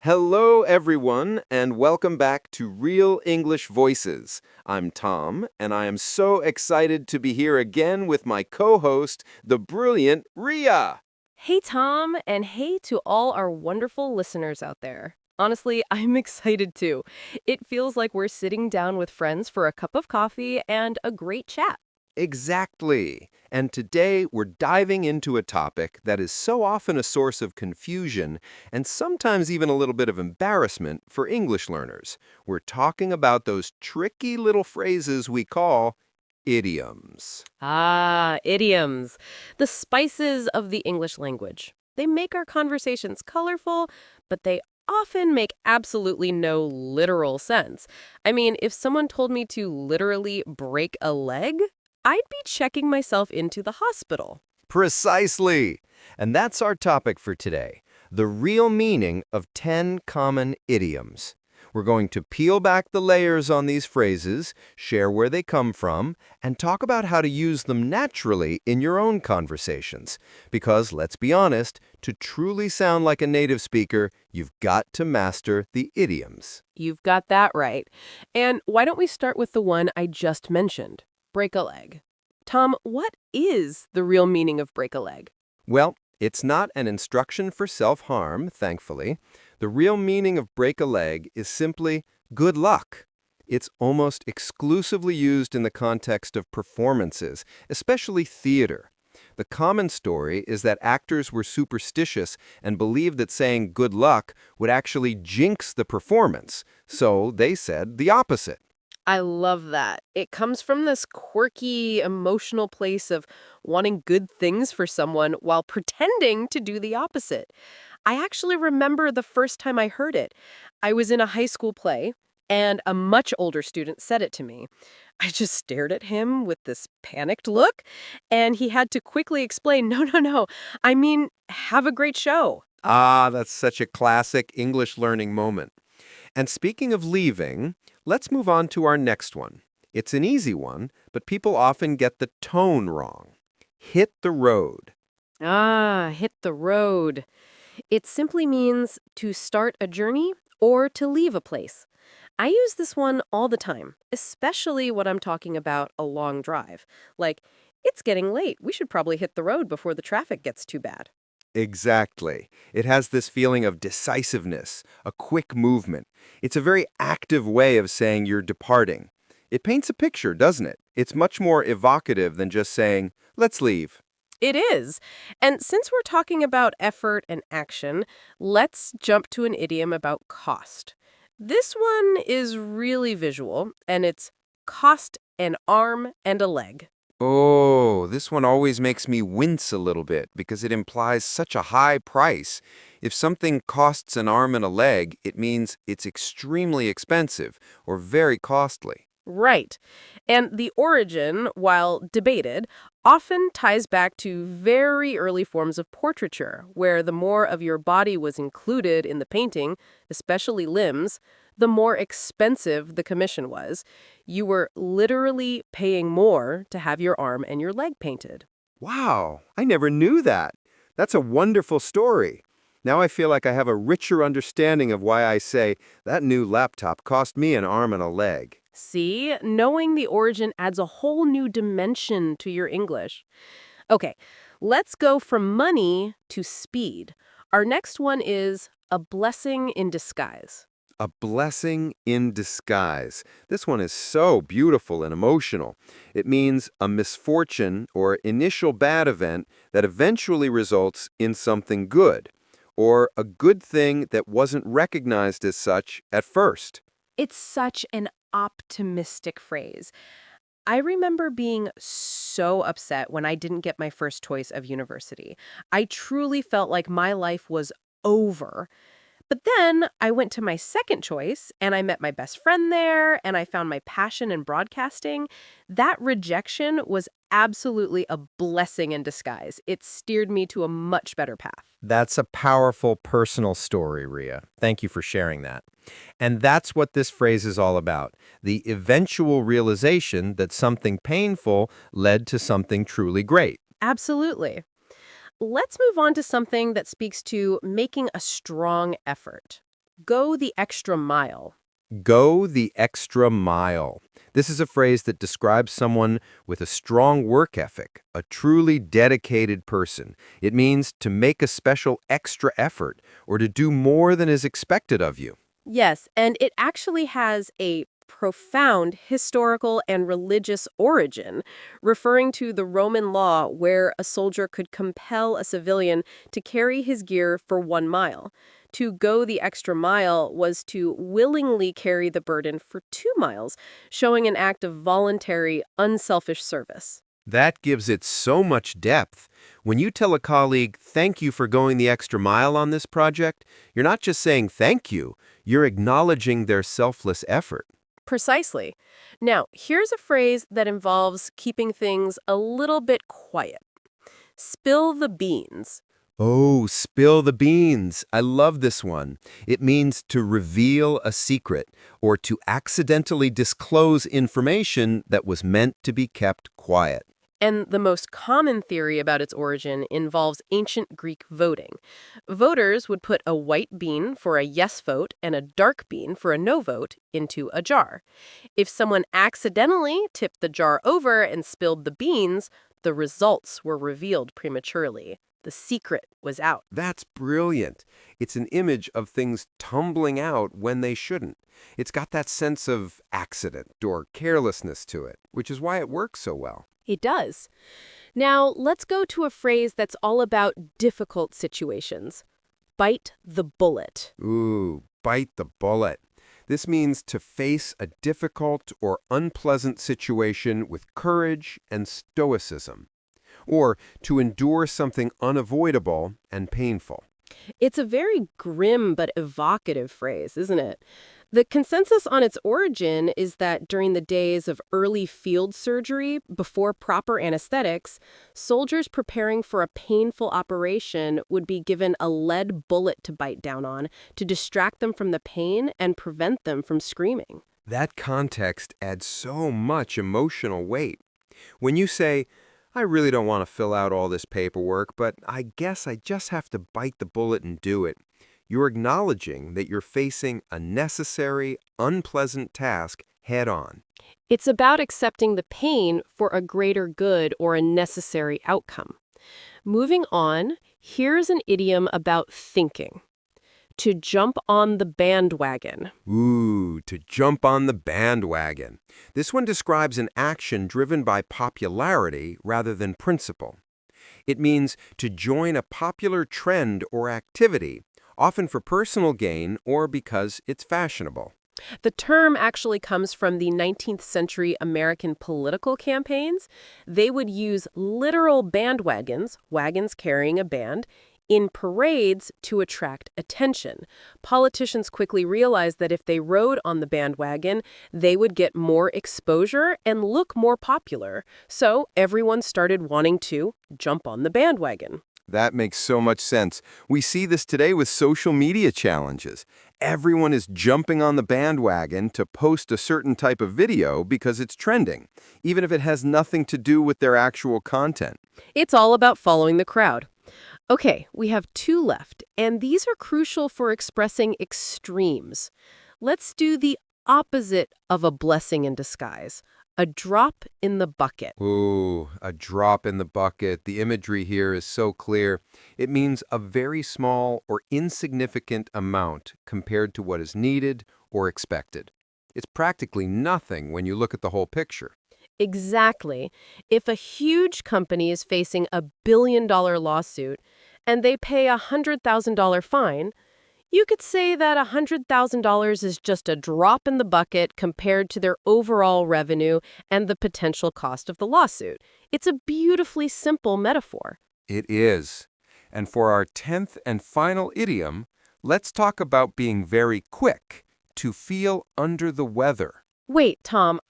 Hello, everyone, and welcome back to Real English Voices. I'm Tom, and I am so excited to be here again with my co-host, the brilliant Ria. Hey, Tom, and hey to all our wonderful listeners out there. Honestly, I'm excited too. It feels like we're sitting down with friends for a cup of coffee and a great chat. Exactly. And today we're diving into a topic that is so often a source of confusion and sometimes even a little bit of embarrassment for English learners. We're talking about those tricky little phrases we call idioms. Ah, idioms, the spices of the English language. They make our conversations colorful, but they often make absolutely no literal sense. I mean, if someone told me to literally break a leg, I'd be checking myself into the hospital. Precisely. And that's our topic for today, the real meaning of 10 common idioms. We're going to peel back the layers on these phrases, share where they come from, and talk about how to use them naturally in your own conversations. Because, let's be honest, to truly sound like a native speaker, you've got to master the idioms. You've got that right. And why don't we start with the one I just mentioned? Break a leg. Tom, what is the real meaning of break a leg? Well, it's not an instruction for self-harm, thankfully. The real meaning of break a leg is simply good luck. It's almost exclusively used in the context of performances, especially theater. The common story is that actors were superstitious and believed that saying good luck would actually jinx the performance, so they said the opposite. I love that. It comes from this quirky, emotional place of wanting good things for someone while pretending to do the opposite. I actually remember the first time I heard it. I was in a high school play, and a much older student said it to me. I just stared at him with this panicked look, and he had to quickly explain, no, no, no. I mean, have a great show. Ah, that's such a classic English learning moment. And speaking of leaving, let's move on to our next one. It's an easy one, but people often get the tone wrong. Hit the road. Ah, hit the road. It simply means to start a journey or to leave a place. I use this one all the time, especially when I'm talking about a long drive. Like, it's getting late. We should probably hit the road before the traffic gets too bad. Exactly. It has this feeling of decisiveness, a quick movement. It's a very active way of saying you're departing. It paints a picture, doesn't it? It's much more evocative than just saying, let's leave. It is. And since we're talking about effort and action, let's jump to an idiom about cost. This one is really visual, and it's cost an arm and a leg. Oh, this one always makes me wince a little bit because it implies such a high price. If something costs an arm and a leg, it means it's extremely expensive or very costly. Right. And the origin, while debated, often ties back to very early forms of portraiture, where the more of your body was included in the painting, especially limbs, the more expensive the commission was. You were literally paying more to have your arm and your leg painted. Wow, I never knew that. That's a wonderful story. Now I feel like I have a richer understanding of why I say that new laptop cost me an arm and a leg. See, knowing the origin adds a whole new dimension to your English. Okay, let's go from money to speed. Our next one is a blessing in disguise. A blessing in disguise. This one is so beautiful and emotional. It means a misfortune or initial bad event that eventually results in something good, or a good thing that wasn't recognized as such at first. It's such an optimistic phrase. I remember being so upset when I didn't get my first choice of university. I truly felt like my life was over. But then I went to my second choice and I met my best friend there and I found my passion in broadcasting. That rejection was absolutely a blessing in disguise. It steered me to a much better path. That's a powerful personal story, Ria. Thank you for sharing that. And that's what this phrase is all about, the eventual realization that something painful led to something truly great. Absolutely. Let's move on to something that speaks to making a strong effort. Go the extra mile. Go the extra mile. This is a phrase that describes someone with a strong work ethic, a truly dedicated person. It means to make a special extra effort or to do more than is expected of you. Yes, and it actually has a profound historical and religious origin, referring to the Roman law where a soldier could compel a civilian to carry his gear for 1 mile. To go the extra mile was to willingly carry the burden for 2 miles, showing an act of voluntary, unselfish service. That gives it so much depth. When you tell a colleague, thank you for going the extra mile on this project, you're not just saying thank you, you're acknowledging their selfless effort. Precisely. Now, here's a phrase that involves keeping things a little bit quiet. Spill the beans. Oh, spill the beans. I love this one. It means to reveal a secret or to accidentally disclose information that was meant to be kept quiet. And the most common theory about its origin involves ancient Greek voting. Voters would put a white bean for a yes vote and a dark bean for a no vote into a jar. If someone accidentally tipped the jar over and spilled the beans, the results were revealed prematurely. The secret was out. That's brilliant. It's an image of things tumbling out when they shouldn't. It's got that sense of accident or carelessness to it, which is why it works so well. It does. Now, let's go to a phrase that's all about difficult situations. Bite the bullet. Ooh, bite the bullet. This means to face a difficult or unpleasant situation with courage and stoicism, or to endure something unavoidable and painful. It's a very grim but evocative phrase, isn't it? The consensus on its origin is that during the days of early field surgery, before proper anesthetics, soldiers preparing for a painful operation would be given a lead bullet to bite down on to distract them from the pain and prevent them from screaming. That context adds so much emotional weight. When you say, I really don't want to fill out all this paperwork, but I guess I just have to bite the bullet and do it, you're acknowledging that you're facing a necessary, unpleasant task head on. It's about accepting the pain for a greater good or a necessary outcome. Moving on, here's an idiom about thinking. To jump on the bandwagon. Ooh, to jump on the bandwagon. This one describes an action driven by popularity rather than principle. It means to join a popular trend or activity, often for personal gain or because it's fashionable. The term actually comes from the 19th century American political campaigns. They would use literal bandwagons, wagons carrying a band, in parades to attract attention. Politicians quickly realized that if they rode on the bandwagon, they would get more exposure and look more popular. So everyone started wanting to jump on the bandwagon. That makes so much sense. We see this today with social media challenges. Everyone is jumping on the bandwagon to post a certain type of video because it's trending, even if it has nothing to do with their actual content. It's all about following the crowd. Okay, we have 2 left, and these are crucial for expressing extremes. Let's do the opposite of a blessing in disguise. A drop in the bucket. Ooh, a drop in the bucket. The imagery here is so clear. It means a very small or insignificant amount compared to what is needed or expected. It's practically nothing when you look at the whole picture. Exactly. If a huge company is facing a billion-dollar lawsuit and they pay a $100,000 fine, you could say that $100,000 is just a drop in the bucket compared to their overall revenue and the potential cost of the lawsuit. It's a beautifully simple metaphor. It is. And for our 10th and final idiom, let's talk about being very quick, to feel under the weather. Wait, Tom,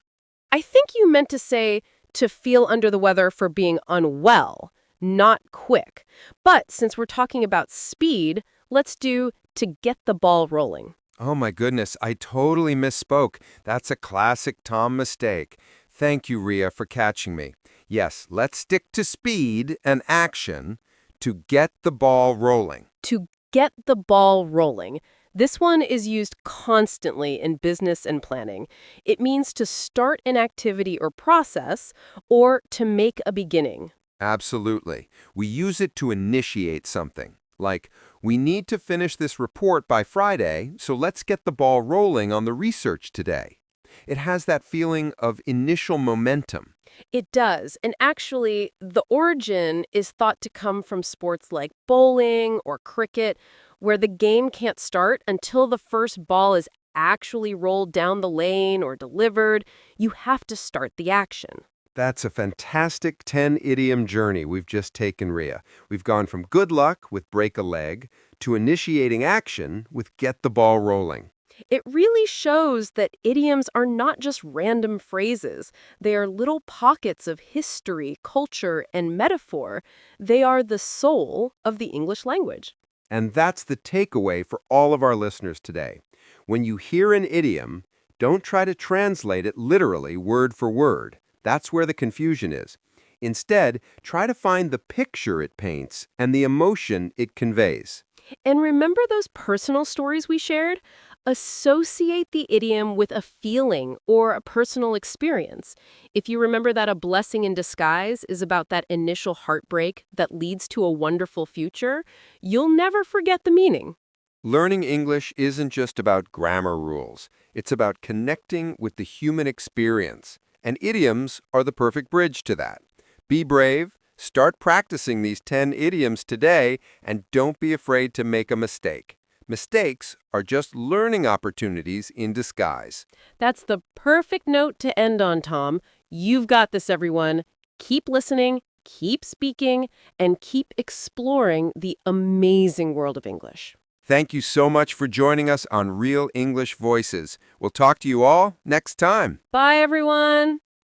I think you meant to say to feel under the weather for being unwell, not quick. But since we're talking about speed, let's do to get the ball rolling. Oh my goodness, I totally misspoke. That's a classic Tom mistake. Thank you, Ria, for catching me. Yes, let's stick to speed and action to get the ball rolling. To get the ball rolling. This one is used constantly in business and planning. It means to start an activity or process or to make a beginning. Absolutely. We use it to initiate something. Like, we need to finish this report by Friday, so let's get the ball rolling on the research today. It has that feeling of initial momentum. It does. And actually, the origin is thought to come from sports like bowling or cricket, where the game can't start until the first ball is actually rolled down the lane or delivered. You have to start the action. That's a fantastic 10-idiom journey we've just taken, Ria. We've gone from good luck with break a leg to initiating action with get the ball rolling. It really shows that idioms are not just random phrases. They are little pockets of history, culture, and metaphor. They are the soul of the English language. And that's the takeaway for all of our listeners today. When you hear an idiom, don't try to translate it literally word for word. That's where the confusion is. Instead, try to find the picture it paints and the emotion it conveys. And remember those personal stories we shared? Associate the idiom with a feeling or a personal experience. If you remember that a blessing in disguise is about that initial heartbreak that leads to a wonderful future, you'll never forget the meaning. Learning English isn't just about grammar rules. It's about connecting with the human experience. And idioms are the perfect bridge to that. Be brave, start practicing these 10 idioms today, and don't be afraid to make a mistake. Mistakes are just learning opportunities in disguise. That's the perfect note to end on, Tom. You've got this, everyone. Keep listening, keep speaking, and keep exploring the amazing world of English. Thank you so much for joining us on Real English Voices. We'll talk to you all next time. Bye, everyone.